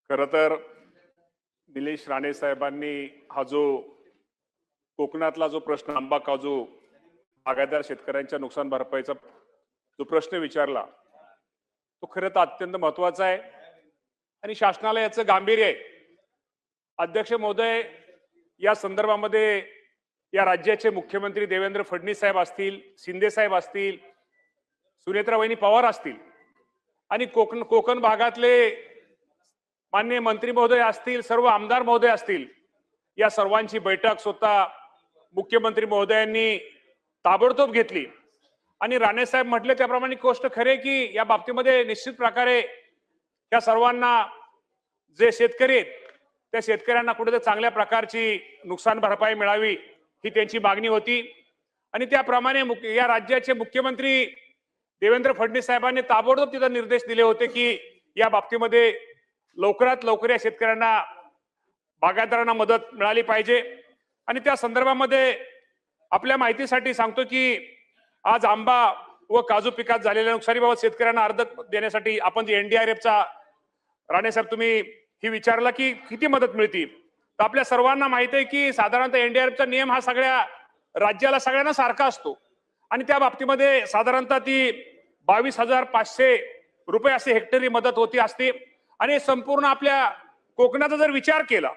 खरं तर निलेश राणे साहेबांनी हा जो कोकणातला जो प्रश्न आंबा काजू बागायतदार शेतकऱ्यांच्या नुकसान भरपाईचा जो प्रश्न विचारला तो खरं तर अत्यंत महत्वाचा आहे आणि शासनाला याचं गांभीर्य आहे. अध्यक्ष महोदय, या संदर्भामध्ये या राज्याचे मुख्यमंत्री देवेंद्र फडणवीस साहेब असतील, शिंदे साहेब असतील, सुनेत्रा वहिनी पवार असतील आणि कोकण भागातले माननीय मंत्री महोदय असतील, सर्व आमदार महोदय असतील, या सर्वांची बैठक स्वतः मुख्यमंत्री महोदयांनी ताबडतोब घेतली आणि राणे साहेब म्हटले त्याप्रमाणे गोष्ट खरे की या बाबतीमध्ये निश्चित प्रकारे या सर्वांना जे शेतकरी आहेत त्या शेतकऱ्यांना कुठेतरी चांगल्या प्रकारची नुकसान भरपाई मिळावी ही त्यांची मागणी होती आणि त्याप्रमाणे या राज्याचे मुख्यमंत्री देवेंद्र फडणवीस साहेबांनी ताबडतोब तिथे निर्देश दिले होते की या बाबतीमध्ये लवकरात लवकर या शेतकऱ्यांना बागायतदारांना मदत मिळाली पाहिजे. आणि त्या संदर्भामध्ये आपल्या माहितीसाठी सांगतो की आज आंबा व काजू पिकात झालेल्या नुकसानीबाबत शेतकऱ्यांना अर्ज देण्यासाठी आपण जे एनडीआरएफचा राणे साहेब तुम्ही ही विचारला की किती मदत मिळते, तर आपल्या सर्वांना माहिती आहे की साधारणतः एनडीआरएफचा नियम हा सगळ्या राज्याला सगळ्यांना सारखा असतो आणि त्या बाबतीमध्ये साधारणतः ती 22,500 रुपये असे हेक्टरी मदत होती असते आणि संपूर्ण आपल्या कोकणाचा जर विचार केला,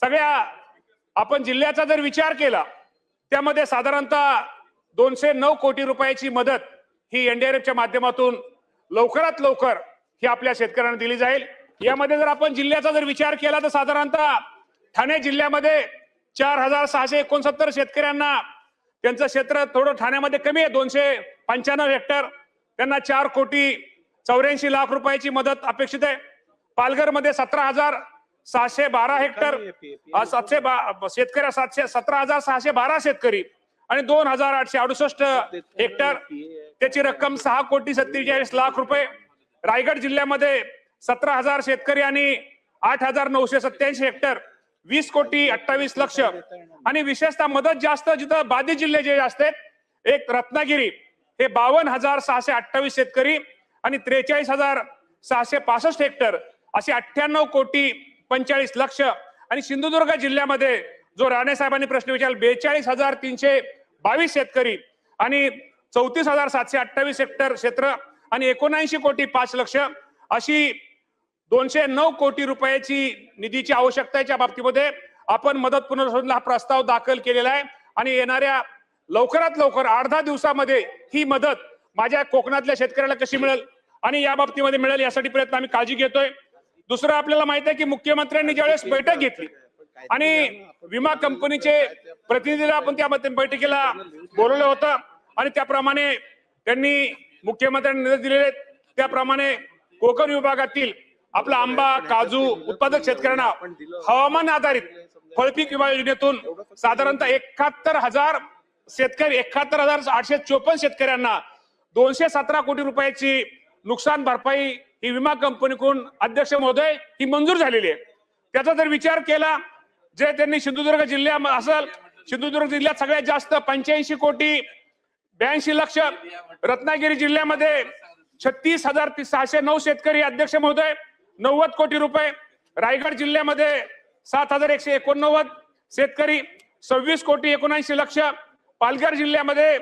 सगळ्या आपण जिल्ह्याचा जर विचार केला, त्यामध्ये साधारणतः 209 कोटी रुपयाची मदत ही एनडीआरएफच्या माध्यमातून लवकरात लवकर ही आपल्या शेतकऱ्यांना दिली जाईल. यामध्ये जर आपण जिल्ह्याचा जर विचार केला तर साधारणतः ठाणे जिल्ह्यामध्ये 4,669 शेतकऱ्यांना त्यांचं क्षेत्र थोडं ठाण्यामध्ये कमी आहे, 295 हेक्टर, त्यांना 4,84,00,00,000 रुपयाची मदत अपेक्षित आहे. पालघरमध्ये 17,612 हेक्टर, 17,612 शेतकरी आणि 2,868 हेक्टर, त्याची रक्कम 6,47,00,000 रुपये. रायगड जिल्ह्यामध्ये 17,000 शेतकरी आणि 8,987 हेक्टर, 20,28,00,000 आणि विशेषतः मदत जास्त जिथं बाधित जिल्हे जे असतात, एक रत्नागिरी हे 52,628 शेतकरी आणि 43,665 हेक्टर असे 98,45,00,000 आणि सिंधुदुर्ग जिल्ह्यामध्ये जो राणे साहेबांनी प्रश्न विचारला 42,322 शेतकरी आणि 34,728 हेक्टर क्षेत्र आणि 79,05,00,000 अशी 209 कोटी रुपयाची निधीची आवश्यकतेच्या बाबतीमध्ये आपण मदत पुनर्वसनाला हा प्रस्ताव दाखल केलेला आहे आणि येणाऱ्या लवकरात लवकर 8-10 दिवसामध्ये ही मदत माझ्या कोकणातल्या शेतकऱ्याला कशी मिळेल आणि या बाबतीमध्ये मिळेल यासाठी प्रयत्न आम्ही काळजी घेतोय. दुसरं आपल्याला माहित आहे की मुख्यमंत्र्यांनी ज्यावेळेस बैठक घेतली आणि विमा कंपनीचे प्रतिनिधीला आपण त्या बैठकीला बोलवलं होतं आणि त्याप्रमाणे त्यांनी मुख्यमंत्र्यांनी निर्देश दिलेले, त्याप्रमाणे कोकण विभागातील आपला आंबा काजू उत्पादक शेतकऱ्यांना हवामान आधारित फळपीक विमा योजनेतून साधारणतः 71,000 शेतकरी 71,854 शेतकऱ्यांना 217 कोटी रुपयाची नुकसान भरपाई ही विमा कंपनीकडून अध्यक्ष महोदय ही मंजूर झालेली आहे. त्याचा जर विचार केला, जे त्यांनी सिंधुदुर्ग जिल्ह्यात असेल, सिंधुदुर्ग जिल्ह्यात सगळ्यात जास्त 85,82,00,000, रत्नागिरी जिल्ह्यामध्ये 36,609 शेतकरी अध्यक्ष महोदय 90 कोटी रुपये, रायगड जिल्ह्यामध्ये 7,189 शेतकरी 26,79,00,000, पालघर जिल्ह्यामध्ये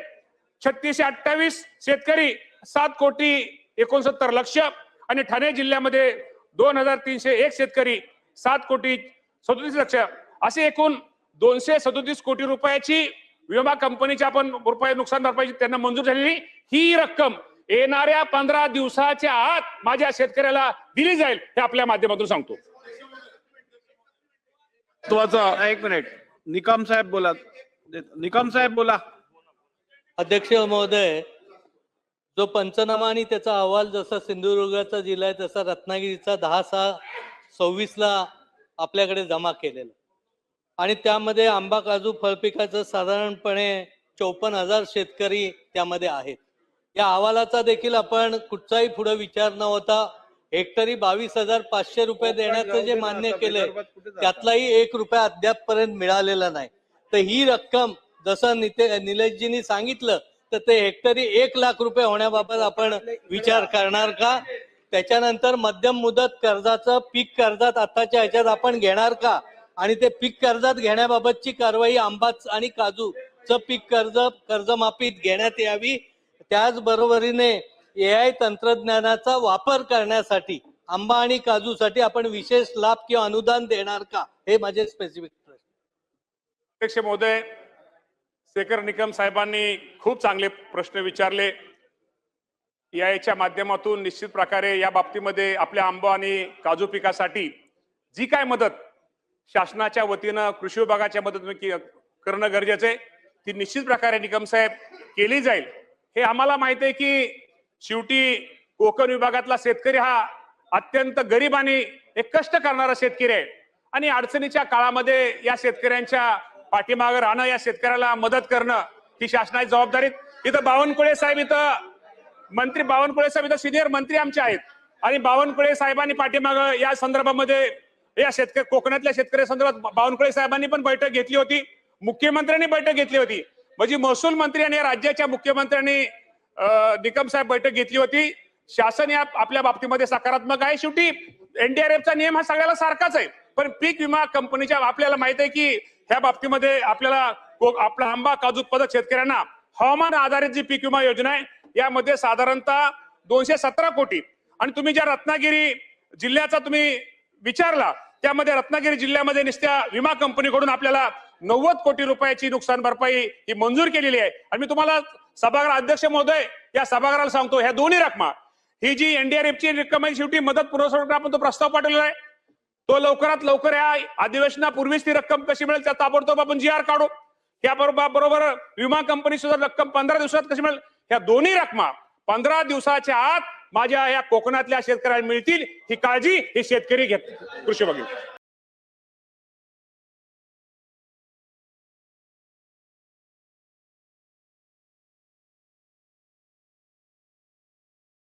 3628 शेतकरी 7,69,00,000 आणि ठाणे जिल्ह्यामध्ये 2,301 शेतकरी 7,37,00,000 असे एकूण 237 कोटी रुपयाची विमा कंपनीच्या आपण रुपये नुकसान भरपाईची त्यांना मंजूर झालेली ही रक्कम येणाऱ्या 15 दिवसाच्या आत माझ्या शेतकऱ्याला दिली जाईल हे आपल्या माध्यमातून सांगतो. एक मिनिट, निकम साहेब बोला. अध्यक्ष महोदय, जो पंचनामा आणि त्याचा अहवाल जसा सिंधुदुर्गाचा जिल्हा आहे तसा रत्नागिरीचा 10/6/24 आपल्याकडे जमा केलेला आणि त्यामध्ये आंबा काजू फळपिकाचं साधारणपणे 54,000 शेतकरी त्यामध्ये आहेत. या अहवालाचा देखील आपण कुठचाही पुढे विचार न होता हेक्टरी 22,500 रुपये देण्याचं जे मान्य केलंय त्यातलाही 1 रुपया अद्यापपर्यंत मिळालेला नाही. तर ही रक्कम जसं निलेशजींनी सांगितलं तर ते हेक्टरी 1,00,000 रुपये होण्याबाबत आपण विचार करणार का? त्याच्यानंतर मध्यम मुदत कर्जाचं पीक कर्जात आताच्या ह्याच्यात आपण घेणार का, आणि ते पीक कर्जात घेण्याबाबतची कारवाई आंबा आणि काजूचं पीक कर्जमाफीत घेण्यात यावी. त्याचबरोबरीने AI तंत्रज्ञानाचा वापर करण्यासाठी आंबा आणि काजूसाठी आपण विशेष लाभ किंवा अनुदान देणार का, हे माझे स्पेसिफिक प्रश्न. अध्यक्ष महोदय, शेखर निकम साहेबांनी खूप चांगले प्रश्न विचारले. याच्या माध्यमातून निश्चित प्रकारे या बाबतीमध्ये आपल्या आंबा आणि काजू पिकासाठी जी काय मदत शासनाच्या वतीनं कृषी विभागाच्या मदतीने करणं गरजेचं आहे ती निश्चित प्रकारे निकम साहेब केली जाईल. हे आम्हाला माहिती आहे की शेवटी कोकण विभागातला शेतकरी हा अत्यंत गरीब आणि एक कष्ट करणारा शेतकरी आहे आणि अडचणीच्या काळामध्ये या शेतकऱ्यांच्या पाठीमागे राहणं, या शेतकऱ्याला मदत करणं ही शासनाची जबाबदारी. इथं बावनकुळे साहेब, इथं मंत्री बावनकुळे साहेब इथं सिनियर मंत्री आमचे आहेत आणि बावनकुळे साहेबांनी पाठीमागं या संदर्भामध्ये या कोकणातल्या शेतकऱ्या संदर्भात बावनकुळे साहेबांनी पण बैठक घेतली होती, मुख्यमंत्र्यांनी बैठक घेतली होती, म्हणजे महसूल मंत्री आणि राज्याच्या मुख्यमंत्र्यांनी निकम साहेब बैठक घेतली होती. शासन या आपल्या बाबतीमध्ये सकारात्मक आहे. शेवटी NDRFचा नियम हा सगळ्याला सारखाच आहे, पण पीक विमा कंपनीच्या आपल्याला माहित आहे की ह्या बाबतीमध्ये आपल्याला आपला आंबा काजू उत्पादक शेतकऱ्यांना हवामान आधारित जी पीक विमा योजना आहे यामध्ये साधारणतः 217 कोटी, आणि तुम्ही ज्या रत्नागिरी जिल्ह्याचा तुम्ही विचारला त्यामध्ये रत्नागिरी जिल्ह्यामध्ये नुसत्या विमा कंपनीकडून आपल्याला 90 कोटी रुपयाची नुकसान भरपाई ही मंजूर केलेली आहे. आणि मी तुम्हाला सभागृह अध्यक्ष महोदय या सभागृहाला सांगतो, ह्या दोन्ही रकमा ही जी NDRFची रक्कम आहे शेवटी मदत पुरवठा आपण तो प्रस्ताव पाठवलेला आहे, तो लवकरात लवकर या अधिवेशनापूर्वीच ती रक्कम कशी मिळेल त्या ताबडतोब आपण GR काढू. या बरोबर विमा कंपनी सुद्धा रक्कम 15 दिवसात कशी मिळेल, ह्या दोन्ही रकमा 15 दिवसाच्या आत माझ्या या कोकणातल्या शेतकऱ्यांना मिळतील ही काळजी हे शेतकरी घेत कृषी विभाग.